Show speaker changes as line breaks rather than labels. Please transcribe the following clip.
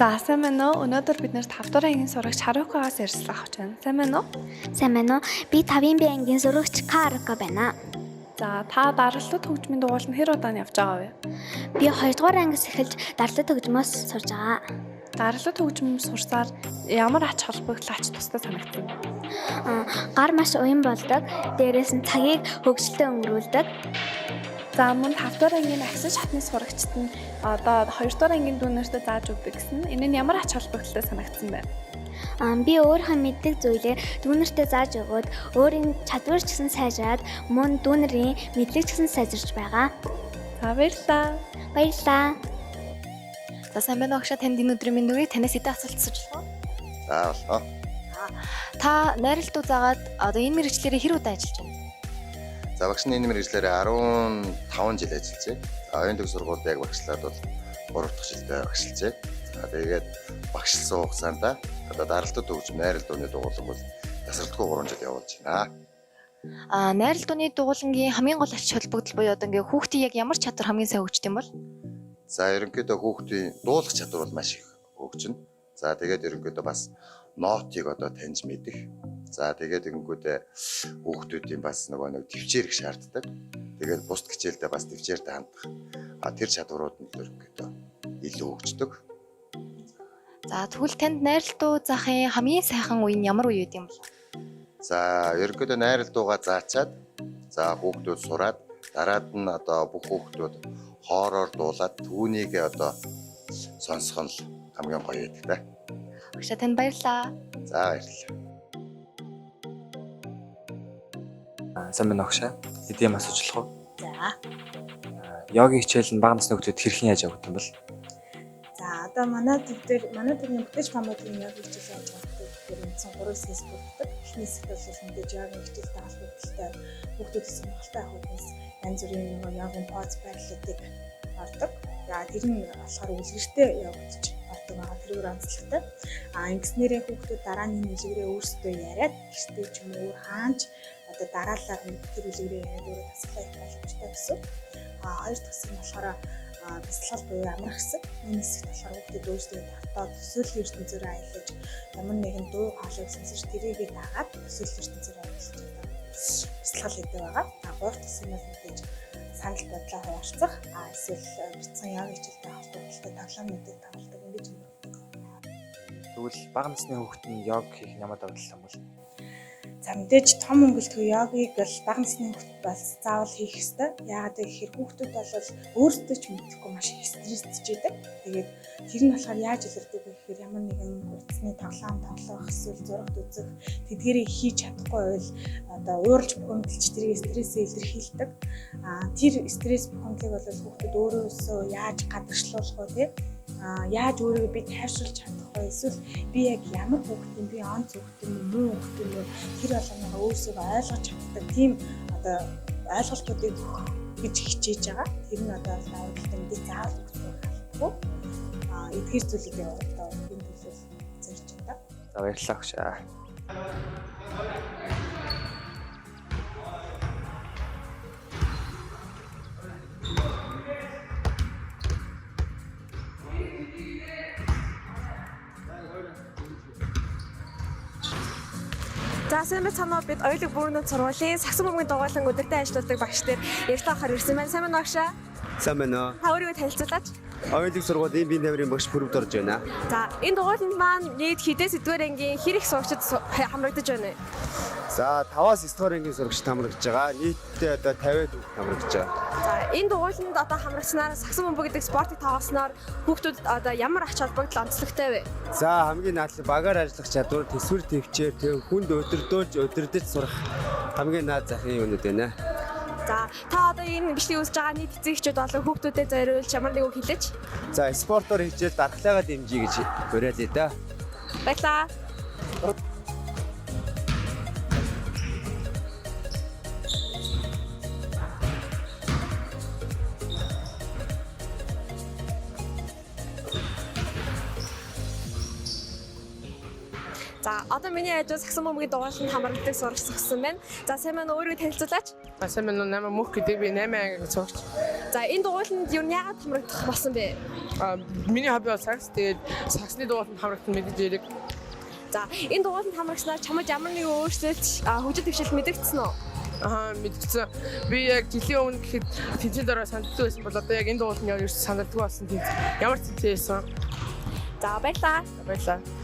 За сайн байна уу? Өнөөдөр бид нэр 5 дугаар ангийн сурагч Харукагаас ярьцлага авч байна. Сайн байна уу?
Сайн байна уу? Би 5-ын би ангийн сурагч Харука байна.
За та даралтууд хөгжмийн дугуйланд хэр удаан явж байгаа вэ?
Би 2 дугаар ангиас эхэлж даралтад хөгжмөөс сурж байгаа.
Даралтууд хөгжмөөр сурсаар ямар ач холбогдол ач тустай санагдсан бэ?
Гар маш уян болдог. Дээрээс нь цагийг хөгжилтэй өнгөрүүлдэг.
За мөн 5 дугаар ангийн агсаж хатны сурагчид нь одоо 2 дугаар ангийн дүүнэртээ зааж өгдөг гэсэн. Энэ нь ямар ач холбогдолтой санагдсан бэ?
Би өөрийнхөө мэддэг зүйлээ дүүнэртээ зааж өгөөд өөрийн чадвар ч гэсэн сайжраад мөн дүүнэрийн мэдлэг ч гэсэн сайжирч байгаа.
За баярлалаа.
Баярлалаа.
За сайн байна уу агшаа, танд энэ өдрийн мэнд үгийг танаас хэдэн асуулт асууж болох вэ?
За болоо.
Та найралтууд заагаад одоо энэ мэргэжлэрээ хэр удаа ажиллаж байна?
За багшны энэ мэргэжлээрээ 15 жил ажиллаж байна. За оюун төгс сургуульд яг багшлаад бол 3 дахь жилдээ багшилжээ. За тэгээд багшилсан хугацаанд одоо даралтад хөгжим найралтууны дугуулга бол тасралтгүй 3 жил явуулж байна.
Найралтууны дугуулгын хамгийн гол ач холбогдол буюу одоо ингээ хүүхдийн яг ямар чадвар хамгийн сайн хөгждөг юм бол?
За ерөнхийдөө хүүхдийн дуулах чадвар бол маш их хөгжинэ. За тэгээд ерөнхийдөө бас нотыг одоо таньж мэдэх. За тэгээд ингэнгүүтээ хүүхдүүдийн бас нэг төвчээр их шаарддаг. Тэгээд бусд хичээлдээ бас төвчээртэй хандах. Тэр чадварууд нь ерөнхийдөө илүү хөгждөг.
За тэгвэл танд найралтуу заахын хамгийн сайхан үе нь ямар үе юм бэ?
За ерөнхийдөө найралтуугаа заачаад за хүүхдүүд сураад дараад нь одоо бүх хүүхдүүд хоороор дуулаад түүнийгээ одоо сонсох нь хамгийн гоё байдаг да.
Агшаа танд баярлалаа.
За баярлалаа.
Сайн байна уу агшаа? Хэдийн асууж болох уу?
За.
Йогийн хичээл нь бага насны хүүхдүүд хэрхэн яаж явагдсан юм бол?
За одоо манай төрний бүтэц хамгааллын яг хичээл яаж явагддаг гэхээр үндсэн 3 хэсгээс бүрддэг. Эхний хэсэг бол мэдээж йогийн хичээлтэй холбогдолтой хүүхдүүдийн сонирхолтой ахуйнаас янз бүрийн йогийн поз байрлалуудыг ордог. За тэр нь болохоор үлгэртэй явагдаж ордог байгаа. Тэрээр онцлогтой. Ингэснээрээ хүүхдүүд дараа нь үлгэрээ өөрсдөө яриад гэртээ ч юм уу хаанч одоо дараалал тэр үлгэрээ яриад өөрөө тасгалаа их боломжтой гэсэн. Хоёр дахь хэсэг нь болохоор бясалгал буюу амрах хэсэг. Энэ хэсэгт болохоор хүүхдүүд өөрсдөө татаад төсөөллийн ертөнцөөр аялаж ямар нэгэн дуу хоолойг сонсож тэрийгээ дагаад төсөөллийн ертөнцөөр аялаж бясалгал хийдэг байгаа. Гурав дахь хэсэг нь мэдээж санал бодлоо хуваалцах, эсвэл бяцхан яг хичээлтэй холбоотой тоглоомнуудыг тоглодог ингэж юм байна.
Тэгвэл бага насны хүүхэд нь йог хийх ямар давталтай юм бол?
За мэдээж том өнгөлтөө йогыг бол бага насны хүүхэд бол заавал хийх ёстой. Яагаад гэхээр хүүхдүүд бол өөрсдөө ч мэдэхгүй маш их стресстэй байдаг. Тэгээд тэр нь болохоор яаж илэрдэг вэ гэхээр ямар нэгэн утасны тоглоом тоглох, эсвэл зурагт үзэх тэдгэрийг хийж чадахгүй байвал одоо ууралж бухимдалж тэрийг стрессээ илэрхийлдэг. Тэр стресс бухимдлыг бол хүүхдүүд өөрөөсөө яаж гадагшлуулах вэ? Яаж өөрийгөө би тайвшруулж чадах вэ? Эсвэл би яг ямар хүүхэд юм, би онц хүүхэд юм, муу хүүхэд юм, тэр болгоныгоо өөрсдөө ойлгож чаддаг тийм одоо ойлголтуудыг гэж хичээж байгаа. Тэр нь одоо найралтын мэдээ заавал өгсөн болохгүй. Эдгээр зүйлүүдийг одоо энэ төлөв зорж байна.
За баярлалаа агшаа.
За сайн байцгаана уу, бид Оюулыг бүрэн сургуулийн сагсан бөмбөгийн дугуйлан өдөртөө ажилладаг багш нар ярьцлага авахар ирсэн байна. Сайн байна уу агшаа?
Сайн байна уу?
Та өөрийгөө танилцуулаач.
Оюулыг сургуулийн бие тамирын багш бүрөвд орж байна.
За энэ дугуйланд маань нийт хэдээс эдгээр ангийн хэр их сурагчид хамрагдаж байна вэ?
За 5-аас 9 дугаар ангийн сурагчид хамрагдаж байгаа. Нийтдээ одоо 50-д хүүхэд хамрагдаж байгаа.
За энэ дугуйланд одоо хамрагчнаар сагсан бөмбөг гэдэг спортыг тоглосноор хүүхдүүд одоо ямар ач холбогдол онцлогтой вэ?
За хамгийн наад багаар ажиллах чадвар, төсвөр төвчээр, хүнд удирдах сурах хамгийн наад захын юмнууд байна.
За та одоо энэ бичлэгийг үзэж байгаа нийт эцэг эхчүүд болон хүүхдүүдэд зориулж ямар нэг үг хэлээч.
За спортоор хичээл дархлаагаа дэмжиж гэж уриалъя да.
Баярлалаа. За одоо миний хажуу сагсан бөмбөгийн дугуйланд хамрагддаг сурагч зогссон байна. За сайн байна уу, өөрийгөө танилцуулаач.
Сайн байна уу, намайг Мөх гэдэг, би 8 ангийн сурагч.
За энэ дугуйланд юу яагаад хамрагдах болсон бэ?
Миний хобби бол сакс. Тэгээд саксны дугуйланд хамрагдсан мэдээж яриг.
За энэ дугуйланд хамрагснаар чамд ямар нэгэн өөрчлөлт хөгжил төвшил мэдэгдсэн үү?
Мэдгэцэн. Би яг жилийн өмнө гэхэд тэнцэн дараа санагддаг байсан бол одоо яг энэ дугуйланд ерөөс санагддаг болсон тийм. Ямар тэнцэн байсан.
За баярлалаа.
Баярлалаа.